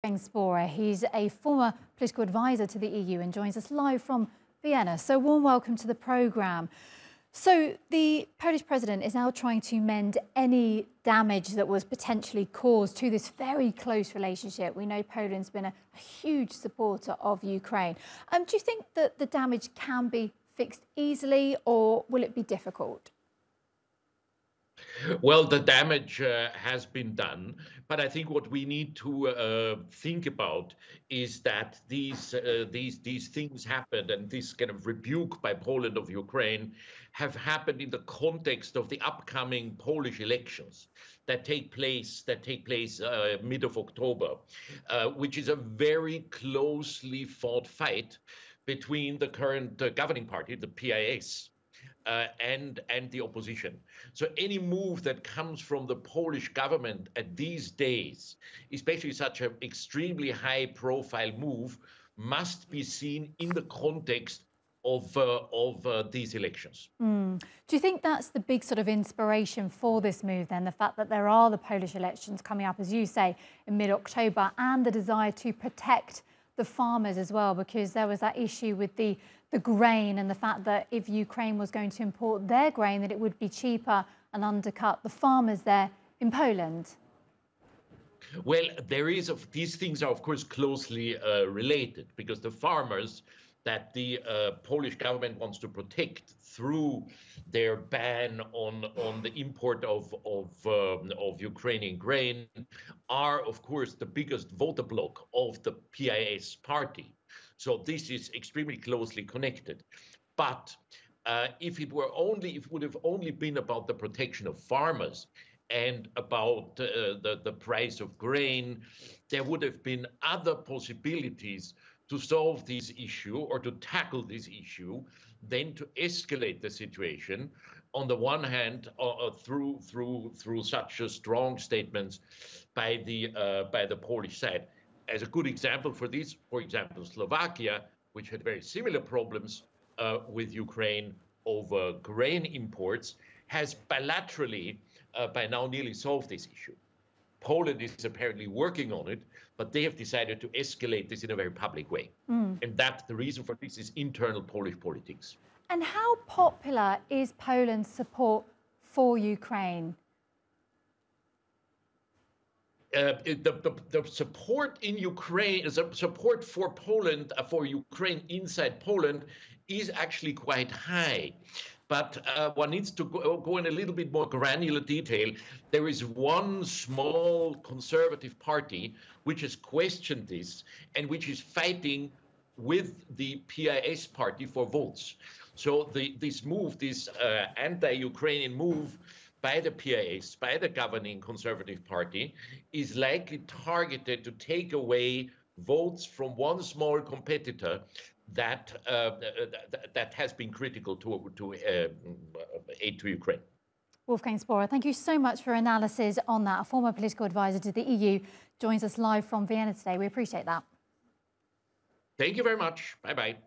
Wolfgang Sporrer. He's a former political advisor to the EU and joins us live from Vienna. So warm welcome to the programme. So the Polish president is now trying to mend any damage that was potentially caused to this very close relationship. We know Poland's been a huge supporter of Ukraine. Do you think that the damage can be fixed easily, or will it be difficult? Well, the damage has been done, but I think what we need to think about is that these things happened, and this kind of rebuke by Poland of Ukraine have happened in the context of the upcoming Polish elections that take place mid of October, which is a very closely fought fight between the current governing party, the PIS. And the opposition. So any move that comes from the Polish government at these days, especially such an extremely high-profile move, must be seen in the context of these elections. Do you think that's the big sort of inspiration for this move then, the fact that there are the Polish elections coming up, as you say, in mid-October, and the desire to protect the farmers as well, because there was that issue with the grain and the fact that if Ukraine was going to import their grain, that it would be cheaper and undercut the farmers there in Poland? Well, these things are, of course, closely related, because the farmers that the Polish government wants to protect through their ban on the import of Ukrainian grain are, of course, the biggest voter bloc of the PIS party. So this is extremely closely connected. But if it would have only been about the protection of farmers and about the price of grain, there would have been other possibilities to solve this issue or to tackle this issue than to escalate the situation. On the one hand, through such strong statements by the Polish side. As a good example for this, for example, Slovakia, which had very similar problems with Ukraine over grain imports, has bilaterally by now nearly solved this issue. Poland is apparently working on it, but they have decided to escalate this in a very public way. And that the reason for this is internal Polish politics. And how popular is Poland's support for Ukraine? The support in Ukraine, support for Poland, for Ukraine inside Poland, is actually quite high. But one needs to go in a little bit more granular detail. There is one small conservative party which has questioned this and which is fighting with the PIS party for votes. So this anti-Ukrainian move by the PIS, by the governing Conservative Party, is likely targeted to take away votes from one small competitor that has been critical to aid to Ukraine. Wolfgang Sporrer, thank you so much for analysis on that. A former political advisor to the EU joins us live from Vienna today. We appreciate that. Thank you very much. Bye-bye.